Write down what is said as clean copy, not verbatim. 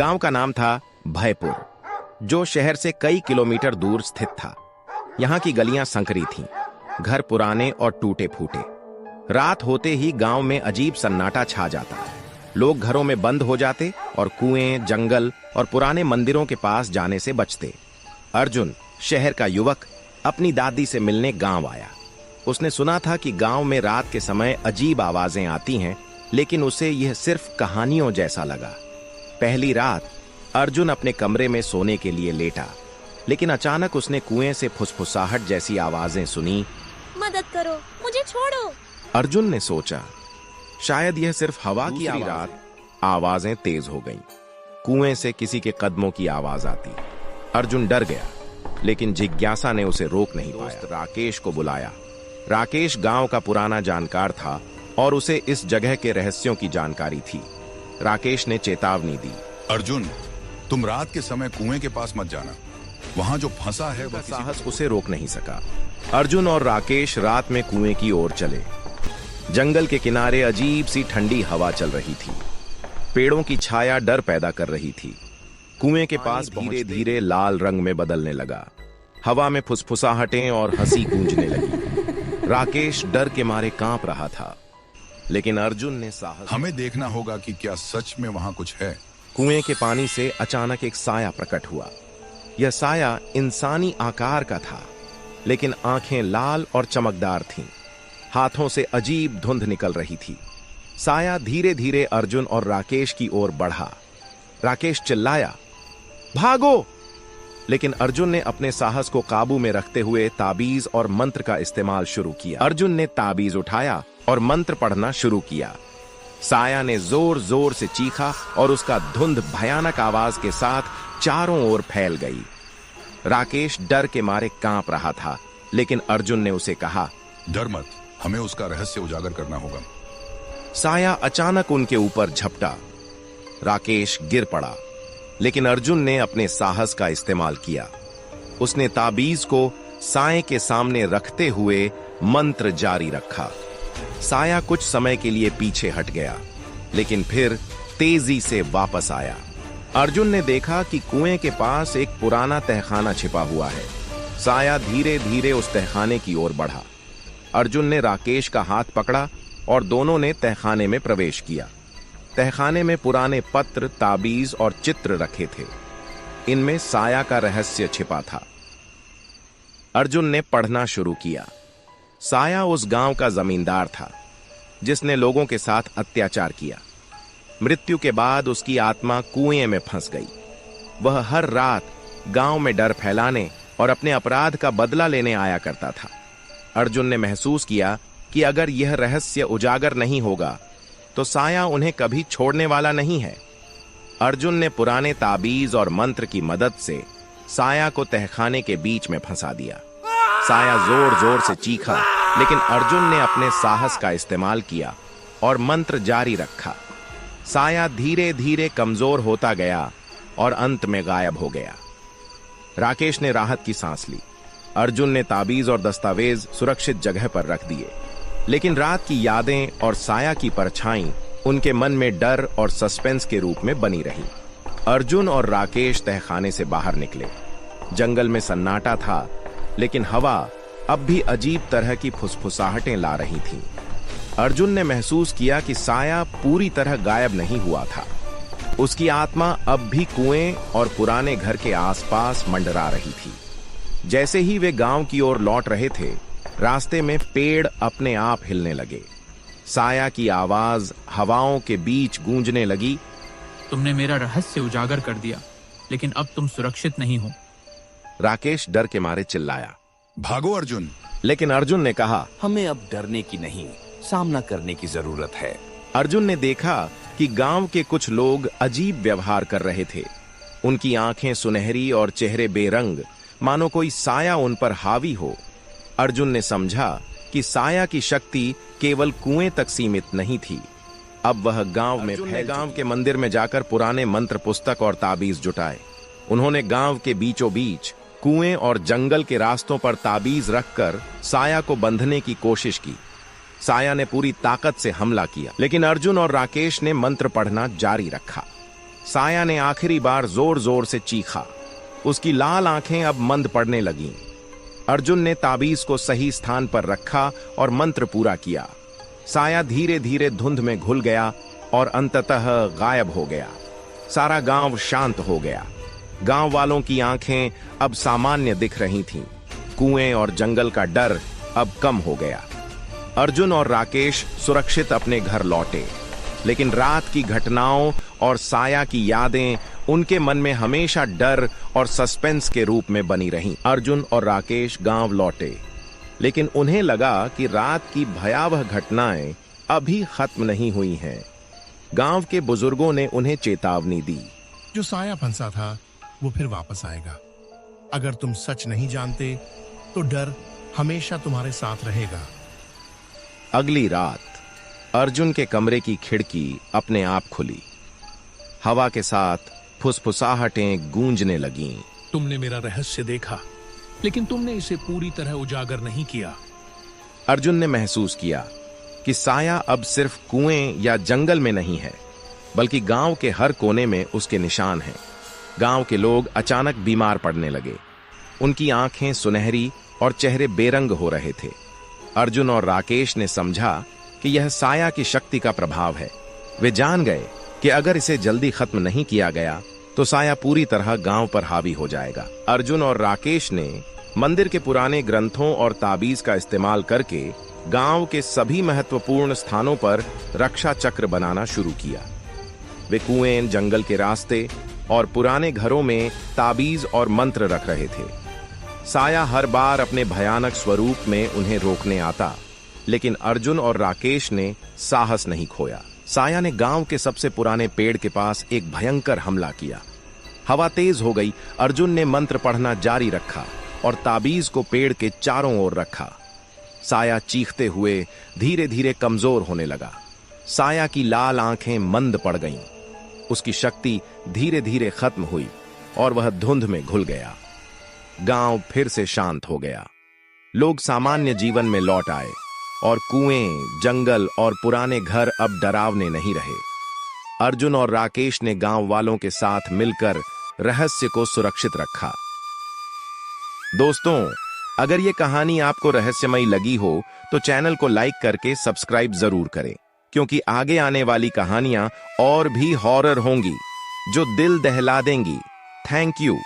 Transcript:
गांव का नाम था भयपुर, जो शहर से कई किलोमीटर दूर स्थित था। यहाँ की गलियां संकरी थीं, घर पुराने और टूटे फूटे। रात होते ही गांव में अजीब सन्नाटा छा जाता। लोग घरों में बंद हो जाते और कुएं, जंगल और पुराने मंदिरों के पास जाने से बचते। अर्जुन, शहर का युवक, अपनी दादी से मिलने गांव आया। उसने सुना था कि गांव में रात के समय अजीब आवाजें आती हैं, लेकिन उसे यह सिर्फ कहानियों जैसा लगा। पहली रात अर्जुन अपने कमरे में सोने के लिए लेटा, लेकिन अचानक उसने कुएं से फुसफुसाहट जैसी आवाजें सुनी। मदद करो, मुझे छोड़ो। अर्जुन ने सोचा शायद यह सिर्फ हवा की आवाज। आवाजें तेज हो गईं। कुएं से किसी के कदमों की आवाज आती। अर्जुन डर गया, लेकिन जिज्ञासा ने उसे रोक नहीं पाया। राकेश को बुलाया। राकेश गांव का पुराना जानकार था और उसे इस जगह के रहस्यों की जानकारी थी। राकेश ने चेतावनी दी, अर्जुन, तुम रात के समय कुएं के पास मत जाना। वहां जो फंसा है वह साहस उसे रोक नहीं सका। अर्जुन और राकेश रात में कुएं की ओर चले। जंगल के किनारे अजीब सी ठंडी हवा चल रही थी। पेड़ों की छाया डर पैदा कर रही थी। कुएं के पास धीरे धीरे लाल रंग में बदलने लगा। हवा में फुसफुसाहटें और हंसी गूंजने लगी। राकेश डर के मारे कांप रहा था, लेकिन अर्जुन ने साहस। हमें देखना होगा कि क्या सच में वहां कुछ है। कुएं के पानी से अचानक एक साया प्रकट हुआ। यह साया इंसानी आकार का था, लेकिन आंखें लाल और चमकदार थीं। हाथों से अजीब धुंध निकल रही थी। साया धीरे धीरे अर्जुन और राकेश की ओर बढ़ा। राकेश चिल्लाया, भागो! लेकिन अर्जुन ने अपने साहस को काबू में रखते हुए ताबीज और मंत्र का इस्तेमाल शुरू किया। अर्जुन ने ताबीज उठाया और मंत्र पढ़ना शुरू किया। साया ने जोर जोर से चीखा और उसका धुंध भयानक आवाज के साथ चारों ओर फैल गई। राकेश डर के मारे कांप रहा था, लेकिन अर्जुन ने उसे कहा, डर मत, हमें उसका रहस्य उजागर करना होगा। साया अचानक उनके ऊपर झपटा। राकेश गिर पड़ा, लेकिन अर्जुन ने अपने साहस का इस्तेमाल किया। उसने ताबीज को साए के सामने रखते हुए मंत्र जारी रखा। साया कुछ समय के लिए पीछे हट गया, लेकिन फिर तेजी से वापस आया। अर्जुन ने देखा कि कुएं के पास एक पुराना तहखाना छिपा हुआ है। साया धीरे धीरे उस तहखाने की ओर बढ़ा। अर्जुन ने राकेश का हाथ पकड़ा और दोनों ने तहखाने में प्रवेश किया। तहखाने में पुराने पत्र, ताबीज और चित्र रखे थे। इनमें साया का रहस्य छिपा था। अर्जुन ने पढ़ना शुरू किया। साया उस गांव का जमींदार था, जिसने लोगों के साथ अत्याचार किया। मृत्यु के बाद उसकी आत्मा कुएं में फंस गई। वह हर रात गांव में डर फैलाने और अपने अपराध का बदला लेने आया करता था। अर्जुन ने महसूस किया कि अगर यह रहस्य उजागर नहीं होगा तो साया उन्हें कभी छोड़ने वाला नहीं है। अर्जुन ने पुराने ताबीज और मंत्र की मदद से साया को तहखाने के बीच में फंसा दिया। साया जोर जोर से चीखा, लेकिन अर्जुन ने अपने साहस का इस्तेमाल किया और मंत्र जारी रखा। साया धीरे धीरे कमजोर होता गया और अंत में गायब हो गया। राकेश ने राहत की सांस ली। अर्जुन ने ताबीज और दस्तावेज सुरक्षित जगह पर रख दिए, लेकिन रात की यादें और साया की परछाई उनके मन में डर और सस्पेंस के रूप में बनी रही। अर्जुन और राकेश तहखाने से बाहर निकले। जंगल में सन्नाटा था, लेकिन हवा अब भी अजीब तरह की फुसफुसाहटें ला रही थीं। अर्जुन ने महसूस किया कि साया पूरी तरह गायब नहीं हुआ था। उसकी आत्मा अब भी कुएं और पुराने घर के आसपास मंडरा रही थी। जैसे ही वे गांव की ओर लौट रहे थे, रास्ते में पेड़ अपने आप हिलने लगे। साया की आवाज हवाओं के बीच गूंजने लगी, तुमने मेरा रहस्य उजागर कर दिया, लेकिन अब तुम सुरक्षित नहीं हो। राकेश डर के मारे चिल्लाया, भागो अर्जुन! लेकिन अर्जुन ने कहा, हमें अब डरने की नहीं, सामना करने की जरूरत है। अर्जुन ने देखा कि गांव के कुछ लोग अजीब व्यवहार कर रहे थे। उनकी आंखें सुनहरी और चेहरे बेरंग, मानो कोई साया उन पर हावी हो। अर्जुन ने समझा कि साया की शक्ति केवल कुएं तक सीमित नहीं थी। अब वह गांव में फैल। गांव के मंदिर में जाकर पुराने मंत्र पुस्तक और ताबीज जुटाए। उन्होंने गांव के बीचों बीच कुएं और जंगल के रास्तों पर ताबीज रखकर साया को बंधने की कोशिश की। साया ने पूरी ताकत से हमला किया, लेकिन अर्जुन और राकेश ने मंत्र पढ़ना जारी रखा। साया ने आखिरी बार जोर जोर से चीखा। उसकी लाल आंखें अब मंद पड़ने लगीं। अर्जुन ने ताबीज को सही स्थान पर रखा और मंत्र पूरा किया। साया धीरे धीरे धुंध में घुल गया और अंततः गायब हो गया। सारा गांव शांत हो गया। गांव वालों की आंखें अब सामान्य दिख रही थीं। कुएं और जंगल का डर अब कम हो गया। अर्जुन और राकेश सुरक्षित अपने घर लौटे, लेकिन रात की घटनाओं और साया की यादें उनके मन में हमेशा डर और सस्पेंस के रूप में बनी रहीं। अर्जुन और राकेश गांव लौटे, लेकिन उन्हें लगा कि रात की भयावह घटनाएं अभी खत्म नहीं हुई हैं। गांव के बुजुर्गों ने उन्हें चेतावनी दी। जो साया फंसा था वो फिर वापस आएगा। अगर तुम सच नहीं जानते तो डर हमेशा तुम्हारे साथ रहेगा। अगली रात अर्जुन के कमरे की खिड़की अपने आप खुली। हवा के साथ फुसफुसाहटें गूंजने लगीं। तुमने मेरा रहस्य देखा, लेकिन तुमने इसे पूरी तरह उजागर नहीं किया। अर्जुन ने महसूस किया कि साया अब सिर्फ कुएं या जंगल में नहीं है, बल्कि गांव के हर कोने में उसके निशान हैं। गांव के लोग अचानक बीमार पड़ने लगे। उनकी आंखें सुनहरी और चेहरे बेरंग हो रहे थे। अर्जुन और राकेश ने समझा कि यह साया की शक्ति का प्रभाव है। वे जान गए कि अगर इसे जल्दी खत्म नहीं किया गया तो साया पूरी तरह गांव पर हावी हो जाएगा। अर्जुन और राकेश ने मंदिर के पुराने ग्रंथों और ताबीज का इस्तेमाल करके गांव के सभी महत्वपूर्ण स्थानों पर रक्षा चक्र बनाना शुरू किया। वे कुएं, जंगल के रास्ते और पुराने घरों में ताबीज और मंत्र रख रहे थे। साया हर बार अपने भयानक स्वरूप में उन्हें रोकने आता, लेकिन अर्जुन और राकेश ने साहस नहीं खोया। साया ने गांव के सबसे पुराने पेड़ के पास एक भयंकर हमला किया। हवा तेज हो गई। अर्जुन ने मंत्र पढ़ना जारी रखा और ताबीज को पेड़ के चारों ओर रखा। साया चीखते हुए धीरे धीरे कमजोर होने लगा। साया की लाल आंखें मंद पड़ गईं। उसकी शक्ति धीरे धीरे खत्म हुई और वह धुंध में घुल गया। गांव फिर से शांत हो गया। लोग सामान्य जीवन में लौट आए और कुएं, जंगल और पुराने घर अब डरावने नहीं रहे। अर्जुन और राकेश ने गांव वालों के साथ मिलकर रहस्य को सुरक्षित रखा। दोस्तों, अगर ये कहानी आपको रहस्यमयी लगी हो तो चैनल को लाइक करके सब्सक्राइब जरूर करें, क्योंकि आगे आने वाली कहानियां और भी हॉरर होंगी जो दिल दहला देंगी। Thank you.